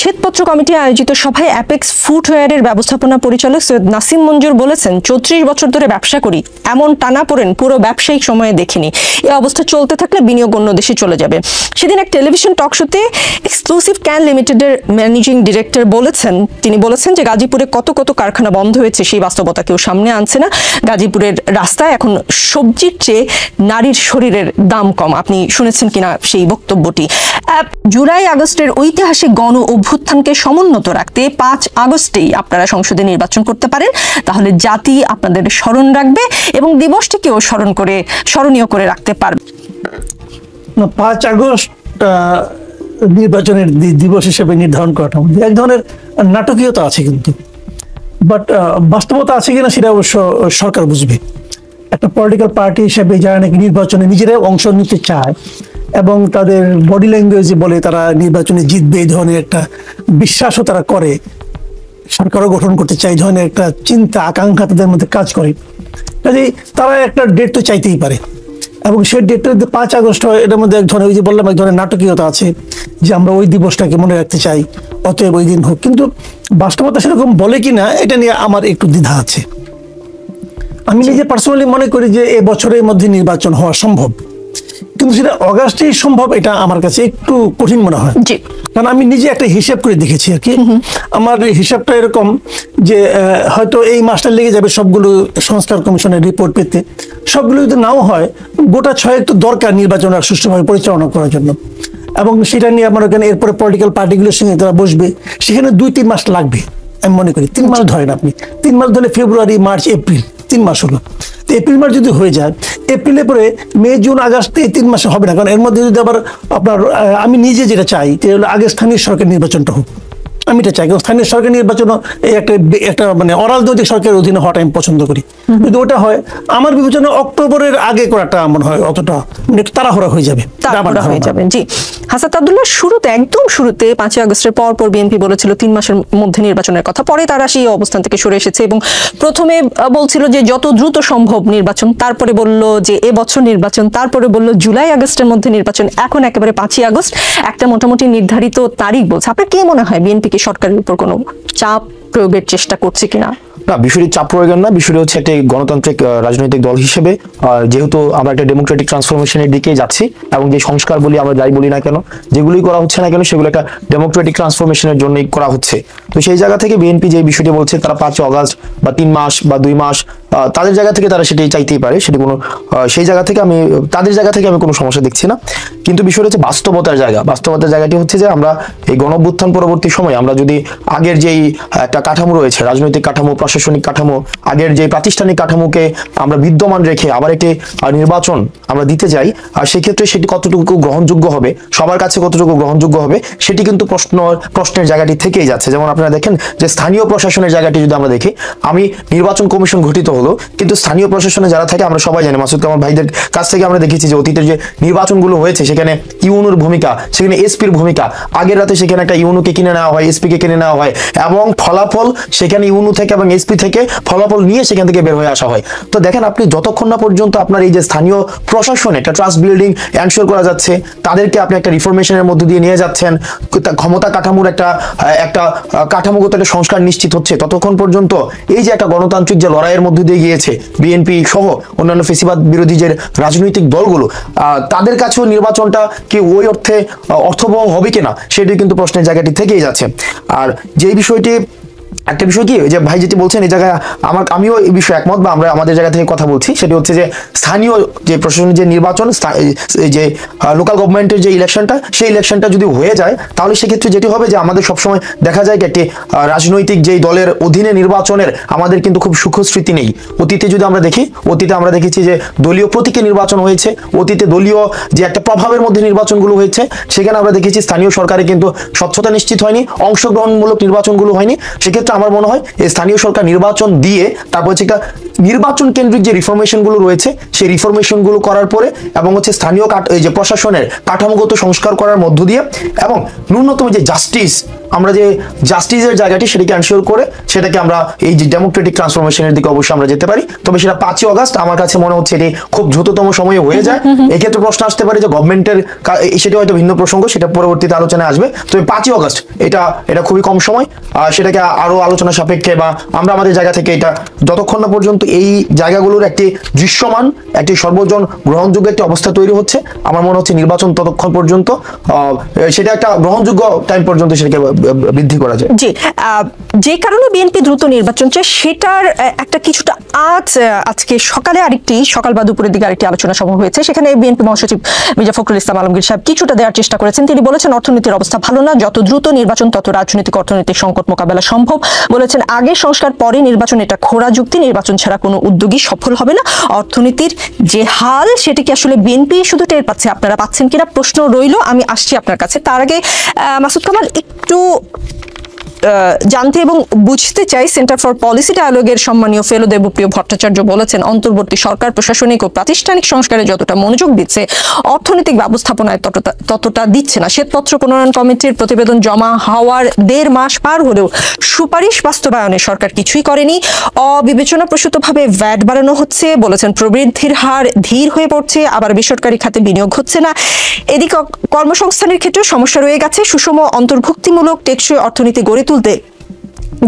শ্বেতপত্র committee আয়োজিত সভায় apex ফুটওয়্যারের ব্যবস্থাপনা পরিচালক সৈয়দ নাসিম মঞ্জুর বলেছেন, ৩৪ বছর ধরে ব্যবসা করি, এমন টানাপোড়েন পুরো ব্যবসায়িক সময়ে দেখিনি। এই অবস্থা চলতে থাকলে বিনিয়োগ অন্য দেশে চলে যাবে। সেদিন এক টেলিভিশন টক শোতে এক্সক্লুসিভ ক্যান লিমিটেডের ম্যানেজিং ডিরেক্টর তিনি বলেছেন যে গাজীপুরে কত কত কারখানা বন্ধ হয়েছে, সেই বাস্তবতা কেউ সামনে আনছে না। গাজীপুরের রাস্তায় এখন সবজির চেয়ে নারীর শরীরের দাম কম। আপনি শুনেছেন কিনা সেই বক্তব্যটি। জুলাই আগস্টের ঐতিহাসিক গণ অভ্যুত্থানকে সমুন্নত রাখতে ৫ আগস্টেই আপনারা সংসদে নির্বাচন করতে পারেন, তাহলে জাতি আপনাদের স্মরণ রাখবে এবং দিবসটিকেও স্মরণীয় করে রাখতে পারবে। ৫ আগস্ট নির্বাচনের দিবস হিসেবে নির্ধারণ করাটা এক ধরনের নাটকীয়তা আছে, কিন্তু বাট বাস্তবতা আছে কিনা সেটা অবশ্য সরকার বুঝবে। একটা পলিটিক্যাল পার্টি হিসেবে যারা নাকি নির্বাচনে নিজেরাই অংশ নিতে চায় এবং তাদের বডি ল্যাঙ্গুয়েজে বলে তারা নির্বাচনে জিতবে, এই ধরনের একটা বিশ্বাসও তারা করে, সরকারও গঠন করতে চায়, এই ধরনের একটা চিন্তা আকাঙ্ক্ষা তাদের মধ্যে কাজ করে। কাজেই তারা একটা ডেট তো চাইতেই পারে এবং সেই ডেটটা যদি ৫ আগস্ট হয়, এটার মধ্যে এক ধরনের, ওই যে বললাম, এক ধরনের নাটকীয়তা আছে যে আমরা ওই দিবসটাকে মনে রাখতে চাই, অতএব ওই দিন হোক। কিন্তু বাস্তবতা সেরকম বলে কিনা এটা নিয়ে আমার একটু দ্বিধা আছে। আমি নিজে পার্সোনালি মনে করি যে এ বছরের মধ্যে নির্বাচন হওয়া সম্ভব, কিন্তু সেটা অগাস্টেই সম্ভব এটা আমার কাছে একটু কঠিন মনে হয়। কারণ আমি নিজে একটা হিসাব করে দেখেছি আর কি। আমার হিসাবটা এরকম যে হয়তো এই মাসটা লেগে যাবে সবগুলো সংস্কার কমিশনের রিপোর্ট পেতে, সবগুলো যদি নাও হয়, গোটা ৬ তো দরকার নির্বাচন আর সুষ্ঠুভাবে পরিচালনা করার জন্য। এবং সেটা নিয়ে আমার ওখানে এরপরে পলিটিক্যাল পার্টিগুলোর সঙ্গে তারা বসবে, সেখানে ২-৩ মাস লাগবে আমি মনে করি। ৩ মাস ধরেন আপনি, ৩ মাস ধরে ফেব্রুয়ারি, মার্চ, এপ্রিল, 3 মাস হলো। তো এপ্রিল মাস যদি হয়ে যায়, এপ্রিলে পরে মে, জুন, আগস্টে 3 মাসে হবে না। কারণ এর মধ্যে যদি আবার আপনার আমি নিজে যেটা চাই যে হলো আগে স্থানীয় সরকার নির্বাচনটা হোক, আমি এটা চাই। কারণ স্থানীয় সরকার নির্বাচনও এই একটা মানে অরাজনৈতিক সরকারের অধীনে হওয়াটা আমি পছন্দ করি। যদি ওটা হয়, আমার বিবেচনা অক্টোবরের আগে করাটা মনে হয় অতটা তাড়াহুড়া হয়ে যাবে। জি হাসান আব্দুল্লাহ, একদম শুরুতে ৫ আগস্টের পর বিএনপি বলেছিল 3 মাসের মধ্যে নির্বাচনের কথা, পরে তারা সেই অবস্থান থেকে সরে এসেছে এবং প্রথমে বলছিল যে যত দ্রুত সম্ভব নির্বাচন, তারপরে বলল যে এবছর নির্বাচন, তারপরে বলল জুলাই আগস্টের মধ্যে নির্বাচন, এখন একেবারে ৫ আগস্ট একটা মোটামুটি নির্ধারিত তারিখ বলছে। আপনার কি মনে হয় বিএনপি কি সরকারের উপর কোনো চাপ প্রয়োগের চেষ্টা করছে কিনা? না, বিষয়টি চাপ প্রয়োগের না, বিষয়টি হচ্ছে একটি গণতান্ত্রিক রাজনৈতিক দল হিসেবে যেহেতু আমরা একটা ডেমোক্রেটিক ট্রান্সফরমেশনের দিকে যাচ্ছি এবং যে সংস্কার বলি আমরা যাই বলি না কেন, যেগুলি করা হচ্ছে না কেন, সেগুলো একটা ডেমোক্রেটিক ট্রান্সফরমেশনের জন্যই করা হচ্ছে। তো সেই জায়গা থেকে বিএনপি যে বিষয়টি বলছে, তারা ৫ আগস্ট বা 3 মাস বা 2 মাস তাদের জায়গা থেকে তারা সেটাই চাইতেই পারে, সেটি কোনো সেই জায়গা থেকে তাদের জায়গা থেকে আমি কোনো সমস্যা দেখছি না। কিন্তু বিষয়টা হচ্ছে বাস্তবতার জায়গাটি হচ্ছে যে আমরা এই গণঅভ্যুত্থান পরবর্তী সময় আমরা যদি আগের যেই একটা কাঠামো রয়েছে, রাজনৈতিক কাঠামো, প্রশাসনিক কাঠামো, আগের যে প্রাতিষ্ঠানিক কাঠামোকে আমরা বিদ্যমান রেখে আবার একটি নির্বাচন আমরা দিতে যাই, আর সেক্ষেত্রে সেটি কতটুকু গ্রহণযোগ্য হবে, সবার কাছে কতটুকু গ্রহণযোগ্য হবে, সেটি কিন্তু প্রশ্নের জায়গাটি থেকেই যাচ্ছে। যেমন আপনারা দেখেন যে স্থানীয় প্রশাসনের জায়গাটি যদি আমরা দেখি, আমি নির্বাচন কমিশন গঠিত হলো, কিন্তু স্থানীয় প্রশাসনে যারা থাকে আমরা সবাই জানি, মাসুদ কামাল ভাইদের কাছ থেকে আমরা দেখেছি যে অতীতের যে নির্বাচনগুলো হয়েছে সেখানে ইউনুর ভূমিকা, সেখানে এসপির ভূমিকা, আগের রাতে সেখানে একটা ইউনুকে কিনে নেওয়া হয়, এসপিকে কিনে নেওয়া হয় এবং ফলাফল সেখানে ইউনু থেকে এবং এসপি থেকে ফলাফল নিয়ে সেখান থেকে বের হয়ে আসা হয়। তো দেখেন আপনি যতক্ষণ না পর্যন্ত আপনার এই যে স্থানীয় প্রশাসনে একটা ট্রাস্ট বিল্ডিং এনশিওর করা যাচ্ছে, তাদেরকে আপনি একটা রিফরমেশনের মধ্যে দিয়ে নিয়ে যাচ্ছেন, ক্ষমতা কাঠামোর একটা কাঠামোগত একটা সংস্কার নিশ্চিত হচ্ছে, ততক্ষণ পর্যন্ত এই যে একটা গণতান্ত্রিক যে লড়াইয়ের মধ্যে দিয়ে গিয়েছে বিএনপি সহ অন্যান্য ফেসিবাদ বিরোধী যে রাজনৈতিক দলগুলো, তাদের কাছেও নির্বাচনটা কি ওই অর্থে অর্থবহ হবে কিনা সেটি কিন্তু প্রশ্নের জায়গাটি থেকেই যাচ্ছে। আর যেই বিষয়টি একটা বিষয় কি যে ভাই যেটি বলছেন, এই জায়গায় আমিও এই বিষয়ে একমত, বা আমরা আমাদের জায়গা থেকে কথা বলছি, সেটি হচ্ছে যে স্থানীয় যে প্রশাসনের যে নির্বাচন, যে লোকাল গভর্নমেন্টের যে ইলেকশনটা, সেই ইলেকশনটা যদি হয়ে যায়, তাহলে সেক্ষেত্রে যেটি হবে যে আমাদের সবসময় দেখা যায় একটি রাজনৈতিক যেই দলের অধীনে নির্বাচনের আমাদের কিন্তু খুব সুখস্মৃতি নেই। অতীতে যদি আমরা দেখি, অতীতে আমরা দেখেছি যে দলীয় প্রতীকে নির্বাচন হয়েছে, অতীতে দলীয় যে একটা প্রভাবের মধ্যে নির্বাচনগুলো হয়েছে, সেখানে আমরা দেখেছি স্থানীয় সরকারে কিন্তু স্বচ্ছতা নিশ্চিত হয়নি, অংশগ্রহণমূলক নির্বাচনগুলো হয়নি। সেক্ষেত্রে আমার মনে হয় এই স্থানীয় সরকার নির্বাচন দিয়ে তারপর হচ্ছে একটা নির্বাচন কেন্দ্রিক যে রিফরমেশন গুলো রয়েছে সেই রিফরমেশন গুলো করার পরে এবং হচ্ছে স্থানীয় এই যে প্রশাসনের কাঠামোগত সংস্কার করার মধ্য দিয়ে এবং ন্যূনতম যে জাস্টিস, আমরা যে জাস্টিসের জায়গাটি সেটাকে এনশিওর করে সেটাকে আমরা এই যে ডেমোক্রেটিক ট্রান্সফরমেশনের দিকে অবশ্যই আমরা যেতে পারি। তবে সেটা 5ই অগাস্ট আমার কাছে মনে হচ্ছে এটি খুব দ্রুততম সময়ে হয়ে যায়। এক্ষেত্রে প্রশ্ন আসতে পারে যে গভর্নমেন্টের, সেটা হয়তো ভিন্ন প্রসঙ্গ, সেটা পরবর্তীতে আলোচনায় আসবে। তবে 5ই অগাস্ট এটা খুবই কম সময়, সেটাকে আরো আলোচনা সাপেক্ষে বা আমরা আমাদের জায়গা থেকে এটা যতক্ষণ না পর্যন্ত এই জায়গাগুলোর একটি দৃশ্যমান, একটি সর্বজন গ্রহণযোগ্য একটি অবস্থা তৈরি হচ্ছে, আমার মনে হচ্ছে নির্বাচন ততক্ষণ পর্যন্ত সেটা একটা গ্রহণযোগ্য টাইম পর্যন্ত সেটাকে বৃদ্ধি করা যায়। জি, যে কারণে বিএনপি দ্রুত নির্বাচন চায় সেটার একটা কিছুটা আজকে সকালে সকাল বা দুপুরের দিকে আরেকটি আলোচনা সভা হয়েছে, সেখানে বিএনপি মহাসচিব মির্জা ফখরুল ইসলাম আলমগীর সাহেব কিছুটা দেওয়ার চেষ্টা করেছেন। তিনি বলেছেন অর্থনীতির অবস্থা ভালো না, যত দ্রুত নির্বাচন তত রাজনৈতিক অর্থনৈতিক সংকট মোকাবেলা সম্ভব। বলেছেন আগে সংস্কার পরে নির্বাচন, এটা খোঁড়া যুক্তি, নির্বাচন ছাড়া কোনো উদ্যোগী সফল হবে না। অর্থনীতির যে হাল সেটা কি আসলে বিএনপি শুধু টের পাচ্ছে, আপনারা পাচ্ছেন কিনা প্রশ্ন রইল। আমি আসছি আপনার কাছে, তার আগে মাসুদ কামাল একটু জানতে এবং বুঝতে চাই, সেন্টার ফর পলিসি ডায়ালগের সম্মানীয় ফেলো দেবপ্রিয় ভট্টাচার্য বলেছেন অন্তর্বর্তী সরকার প্রশাসনিক ও প্রাতিষ্ঠানিক সংস্কারে যতটা মনোযোগ দিচ্ছে অর্থনৈতিক ব্যবস্থাপনায় ততটা দিচ্ছে না। শ্বেতপত্র প্রণয়ন কমিটির প্রতিবেদন জমা হওয়ার 1.5 মাস পার হলেও সুপারিশ বাস্তবায়নে সরকার কিছুই করেনি। অবিবেচনাপ্রসূতভাবে ভ্যাট বাড়ানো হচ্ছে, বলেছেন প্রবৃদ্ধির হার ধীর হয়ে পড়ছে, আবার বেসরকারি খাতে বিনিয়োগ হচ্ছে না। এদিকে কর্মসংস্থানের ক্ষেত্রে সমস্যা রয়ে গেছে। সুষম অন্তর্ভুক্তিমূলক টেকসই অর্থনীতি গড়ে তুলতে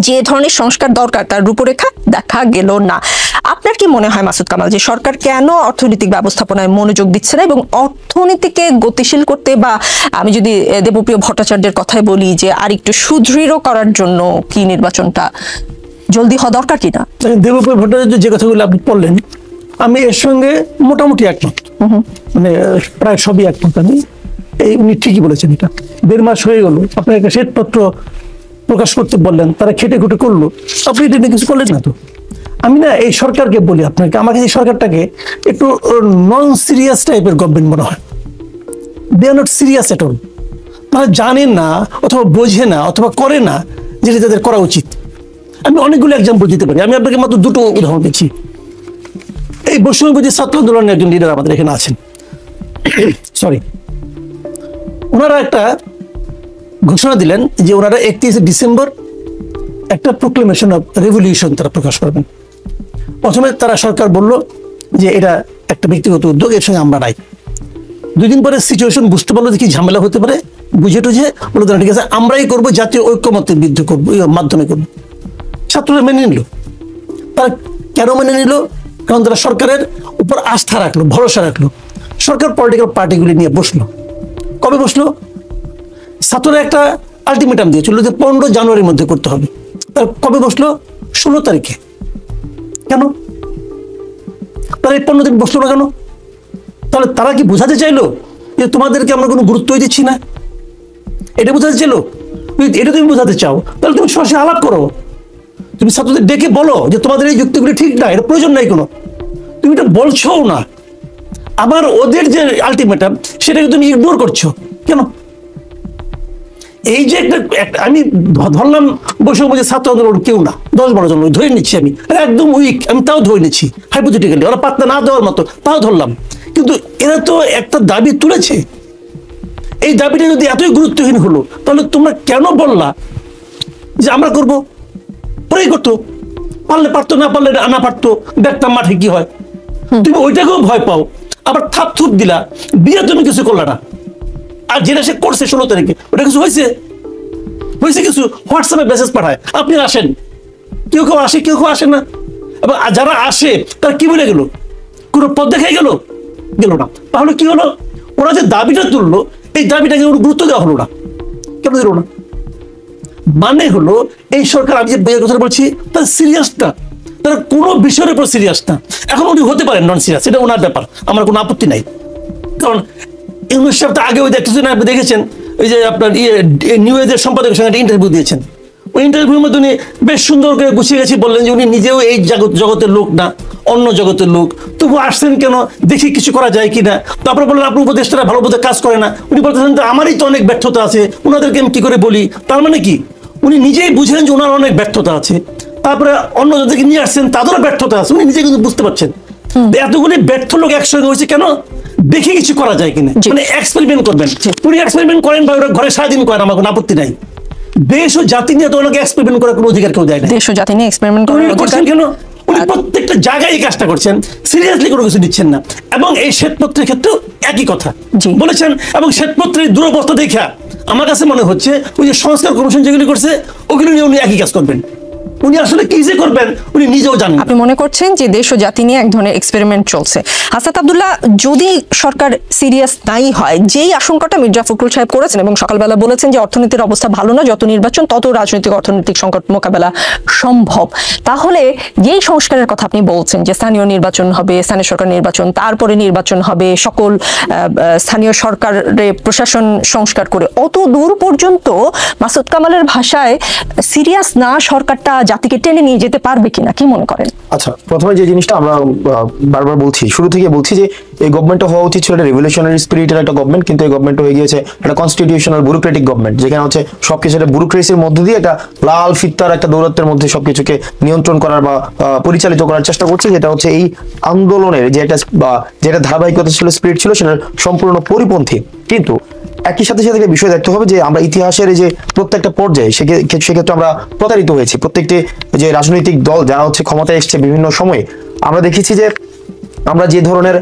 যে ধরনের সংস্কার দরকার তার রূপরেখা দেখা গেল না। আপনার কি মনে হয় মাসুদ কামাল, যে সরকার কেন অর্থনৈতিক ব্যবস্থাপনায় মনোযোগ দিচ্ছে না এবং অর্থনীতিকে গতিশীল করতে, বা আমি যদি দেবপ্রিয় ভট্টাচার্যের কথাই বলি যে আর একটু সুদৃঢ় করার জন্য কি নির্বাচনটা জলদি হওয়া দরকার কিনা? দেবপ্রিয় ভট্টাচার্য যে কথাগুলো আপনি বললেন আমি এর সঙ্গে মোটামুটি একমত, মানে প্রায় সবই একমত। উনি ঠিকই বলেছেন, এটা 1.5 মাস হয়ে গেল, আপনার একটা শ্বেতপত্র প্রকাশ করতে বললেন, তারা খেটে খুটে করলো, আপনি এটা নিয়ে কিছু করলেন না তো। আমি না এই সরকারকে বলি আপনাকে, আমাকে এই সরকারটাকে একটু নন সিরিয়াস টাইপের গভর্নমেন্ট মনে হয়। They are not serious at all. তারা জানে না অথবা বোঝে না অথবা করে না যেটা তাদের করা উচিত। আমি অনেকগুলো এক্সাম্পল দিতে পারি, আমি আপনাকে মাত্র 2টো উদাহরণ দিচ্ছি। এই বৈষম্যবিরোধী ছাত্র আন্দোলনের একজন লিডার আমাদের এখানে আছেন, সরি, ওনারা একটা ঘোষণা দিলেন যে ওনারা 31 ডিসেম্বর একটা প্রোক্লেমেশন অফ রেভলিউশন তারা প্রকাশ করবেন। প্রথমে তারা সরকার বলল যে এটা একটা ব্যক্তিগত উদ্যোগ, এর সঙ্গে আমরা নাই। 2 দিন পরে সিচুয়েশন বুঝতে পারলো যে কি ঝামেলা হতে পারে, বুঝে টুঝে বলে ঠিক আছে আমরাই করবো, জাতীয় ঐক্যমতের বিরুদ্ধে করবো, মাধ্যমে করবো। ছাত্ররা মেনে নিল। তারা কেন মেনে নিল? কারণ তারা সরকারের উপর আস্থা রাখলো, ভরসা রাখলো। সরকার পলিটিক্যাল পার্টিগুলি নিয়ে বসলো। কবে বসলো? ছাত্ররা একটা আলটিমেটাম দিয়েছিল যে 15 জানুয়ারির মধ্যে করতে হবে। তার কবে বসলো? 16 তারিখে। কেন তারা এই 15 দিন বসলো না কেন? তাহলে তারা কি বোঝাতে চাইলো যে তোমাদেরকে আমরা কোনো গুরুত্বই দিচ্ছি না? এটা বোঝাতে চাইলো? এটা তুমি বোঝাতে চাও তাহলে তুমি সরাসরি আলাপ করো, তুমি ছাত্রদের ডেকে বলো যে তোমাদের এই যুক্তিগুলি ঠিক না, এটা প্রয়োজন নাই কোনো। তুমি এটা বলছো না, আবার ওদের যে আলটিমেটাম সেটাকে তুমি ইগনোর করছো কেন? এই যে একটা আমি ধরলাম বৈষম্য ছাত্র আন্দোলন কেউ না, 10-12 জন ধরে নিচ্ছি আমি, একদম উইক, আমি তাও ধরে নিচ্ছি হাইপোথেটিক্যালি, ওরা পাত্তা না দেওয়ার মতো তাও ধরলাম। কিন্তু এরা তো একটা দাবি তুলেছে, এই দাবিটা যদি এতই গুরুত্বহীন হলো তাহলে তোমরা কেন বললা যে আমরা করব? পরেই করতো, পারলে পারতো, না পারলে না পারতো, দেখতাম মাঠে কি হয়। তুমি ওইটাকেও ভয় পাও, আবার থাপ থুপ দিলা, বিয়ে তুমি কিছু করলা না। আর যেটা সে করছে 16 তারিখে ওটা কিছু হয়েছে কিছু হোয়াটসঅ্যাপে মেসেজ পাঠায় আপনি আসেন, কেউ কেউ আসে, কেউ কেউ আসে না। এবং যারা আসে তারা কি বলে গেল? কোনো পথ দেখাই গেল না। তাহলে কি হলো? ওরা যে দাবিটা তুললো এই দাবিটাকে গুরুত্ব দেওয়া হলো না। কেন দিল না? মানে হলো এই সরকার, আমি যে কথা বলছি তারা সিরিয়াস না, তারা কোনো বিষয়ের উপর সিরিয়াস না। এখন উনি হতে পারেন নন সিরিয়াস, এটা ওনার ব্যাপার, আমার কোনো আপত্তি নাই। কারণ ইউনুস সাহেব তো আগে ওই আপনি দেখেছেন ওই যে আপনার নিউ এজের সম্পাদকের সঙ্গে একটা ইন্টারভিউ দিয়েছেন। ওই ইন্টারভিউর মধ্যে উনি বেশ সুন্দর করে গুছিয়ে গেছি, বললেন যে উনি নিজেও এই জগতের লোক না, অন্য জগতের লোক, তবু আসছেন কেন, দেখি কিছু করা যায় কিনা। তারপরে বললেন আপনার উপদেষ্টারা ভালো বোধ কাজ করে না। উনি বলতেছেন আমারই তো অনেক ব্যর্থতা আছে, ওনাদেরকে আমি কি করে বলি। তার মানে কি উনি নিজেই বুঝলেন যে ওনার অনেক ব্যর্থতা আছে, তারপরে অন্য যাদেরকে নিয়ে আসছেন তাদেরও ব্যর্থতা আছে, উনি নিজে কিন্তু বুঝতে পারছেন এতগুলি ব্যর্থ লোক একসঙ্গে হয়েছে কেন, দেখে কিছু করা যায় কিনা, মানে এক্সপেরিমেন্ট করবেন। উনি এক্সপেরিমেন্ট করেন বা ওরা ঘরে সারাদিন করেন, আমার কোনো আপত্তি নাই। দেশ ও জাতি নিয়ে তো ওনাকে এক্সপেরিমেন্ট করার কোনো অধিকার কেউ দেয় না। দেশ ও জাতি নিয়ে এক্সপেরিমেন্ট করছেন কেন? উনি প্রত্যেকটা জায়গায় এই কাজটা করছেন, সিরিয়াসলি কোনো কিছু নিচ্ছেন না। এবং এই শ্বেতপত্রের ক্ষেত্রেও একই কথা বলেছেন। এবং শ্বেতপত্রের দুরবস্থা দেখা আমার কাছে মনে হচ্ছে ওই যে সংস্কার কমিশন যেগুলি করছে ওগুলো নিয়ে উনি একই কাজ করবেন। উনি আসলে কি যে করবেন উনি নিজেও জানেন। আপনি মনে করছেন যে দেশ ও জাতি নিয়ে এক ধরনের এক্সপেরিমেন্ট চলছে। আসাদ আব্দুল্লাহ, যদি সরকার সিরিয়াস নাই হয়, যেই আশঙ্কাটা মির্জা ফখরুল সাহেব করেছেন এবং সকালবেলা বলেছেন যে অর্থনীতির অবস্থা ভালো না, যত নির্বাচন তত রাজনৈতিক অর্থনৈতিক সংকট মোকাবেলা সম্ভব, তাহলে যেই সংস্কারের কথা আপনি বলছেন যে স্থানীয় নির্বাচন হবে, স্থানীয় সরকার নির্বাচন, তারপরে নির্বাচন হবে, সকল স্থানীয় সরকারে প্রশাসন সংস্কার করে, অত দূর পর্যন্ত মাসুদ কামালের ভাষায় সিরিয়াস না সরকারটা জাতিকে টেনে নিয়ে যেতে পারবে কিনা, কি মনে করেন? আচ্ছা, প্রথমে যে জিনিসটা আমরা বারবার বলছি, শুরু থেকে বলছি যে এই গভর্নমেন্টটা হওয়া উচিত ছিল একটা রেভলিউশনারি স্পিরিটের একটা গভর্নমেন্ট, কিন্তু এই গভর্নমেন্ট হয়ে গিয়েছে একটা কনস্টিটিউশনাল ব্যুরোক্রেটিক গভর্নমেন্ট, যেখানে হচ্ছে সবকিছু একটা ব্যুরোক্রেসির মধ্য দিয়ে একটা লাল ফিত্তার একটা দৌরাত্মের মধ্যে সবকিছুকে নিয়ন্ত্রণ করার বা পরিচালিত করার চেষ্টা করছে, যেটা হচ্ছে এই আন্দোলনের যে একটা যেটা ধারাবাহিকতা ছিল, স্পিরিট ছিল, সেটা সম্পূর্ণ পরিপন্থী। কিন্তু একই সাথে সাথে বিষয় দেখতে হবে যে আমরা ইতিহাসের যে প্রত্যেকটা পর্যায়ে সেক্ষেত্রে আমরা প্রতারিত হয়েছি। প্রত্যেকটি যে রাজনৈতিক দল যারা হচ্ছে ক্ষমতায় এসছে বিভিন্ন সময়ে, আমরা দেখেছি যে আমরা যে ধরনের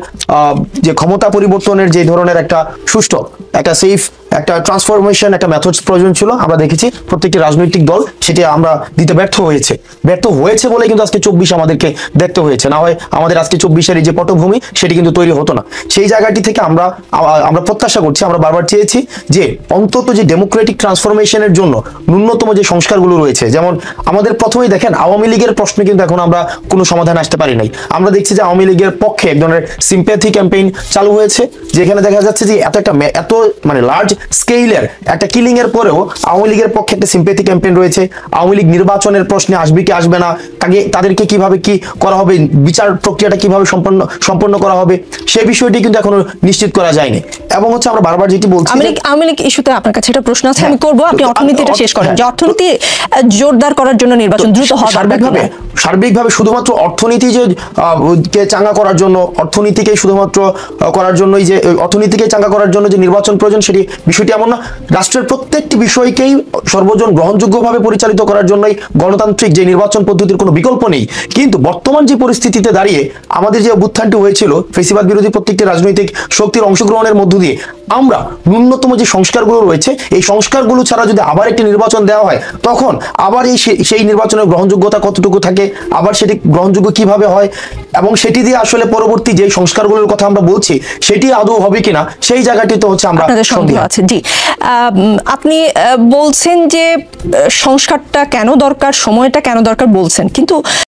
যে ক্ষমতা পরিবর্তনের যে ধরনের একটা সুষ্ঠু একটা সেফ একটা ট্রান্সফরমেশন একটা মেথডস প্রয়োজন ছিল, আমরা দেখেছি প্রত্যেকটি রাজনৈতিক দল সেটি আমরা দিতে ব্যর্থ হয়েছে বলে কিন্তু আজকে 24 আমাদেরকে দেখতে হয়েছে। না হয় আমাদের আজকে 24-এর যে পটভূমি সেটি কিন্তু তৈরি হতো না। সেই জায়গাটি থেকে আমরা প্রত্যাশা করছি, আমরা বারবার চেয়েছি যে অন্তত যে ডেমোক্রেটিক ট্রান্সফরমেশনের জন্য ন্যূনতম যে সংস্কারগুলো রয়েছে, যেমন আমাদের প্রথমেই দেখেন আওয়ামী লীগের প্রশ্নে কিন্তু এখন আমরা কোনো সমাধান আসতে পারি নাই। আমরা দেখছি যে আওয়ামী লীগের পক্ষে এক ধরনের সিম্প্যাথি ক্যাম্পেইন চালু হয়েছে, যেখানে দেখা যাচ্ছে যে এত মানে লার্জ স্কেইলের একটা কিলিং এর পরেও আওয়ামী লীগের পক্ষে একটা সিম্প্যাথি ক্যাম্পেইন রয়েছে। আওয়ামী লীগ নির্বাচনের প্রশ্নে আসবে কি আসবে না, তাদেরকে কিভাবে কি করা হবে, বিচার প্রক্রিয়াটা কিভাবে সম্পন্ন করা হবে, সেই বিষয়টি কিন্তু এখনো নিশ্চিত করা যায়নি। এবং হচ্ছে আমরা বারবার যেটি বলছি, আওয়ামী লীগ ইস্যুতে আপনার কাছে একটা প্রশ্ন আছে, আমি করব, আপনি অর্থনীতিটা শেষ করেন। যে অর্থনীতি জোরদার করার জন্য নির্বাচন দ্রুত হওয়া সার্বিকভাবে শুধুমাত্র অর্থনীতি যে কে চাঙ্গা করার জন্য, অর্থনীতিকে শুধুমাত্র করার জন্য, যে অর্থনীতিকে চাঙ্গা করার জন্য যে নির্বাচন প্রয়োজন সেটি বিষয়টি এমন না। রাষ্ট্রের প্রত্যেকটি বিষয়কেই সর্বজন গ্রহণযোগ্যভাবে পরিচালিত করার জন্যই গণতান্ত্রিক যে নির্বাচন পদ্ধতির কোনো বিকল্প নেই। কিন্তু বর্তমান যে পরিস্থিতিতে দাঁড়িয়ে আমাদের যে অভ্যুত্থানটি হয়েছিল ফেসিবাদ বিরোধী প্রত্যেকটি রাজনৈতিক শক্তির অংশগ্রহণের মধ্য দিয়ে আমরা ন্যূনতম যে সংস্কারগুলো রয়েছে, এই সংস্কারগুলো ছাড়া যদি আবার একটি নির্বাচন দেওয়া হয়, তখন আবার সেই নির্বাচনের গ্রহণযোগ্যতা কতটুকু থাকে, আবার সেটি গ্রহণযোগ্য কিভাবে হয়, এবং সেটি দিয়ে আসলে পরবর্তী যে সংস্কারগুলোর কথা আমরা বলছি সেটি আদৌ হবে কিনা, সেই জায়গাটিতে হচ্ছে আমরা সন্দেহ আছে। জি, আপনি বলছেন যে সংস্কারটা কেন দরকার, সময়টা কেন দরকার বলছেন, কিন্তু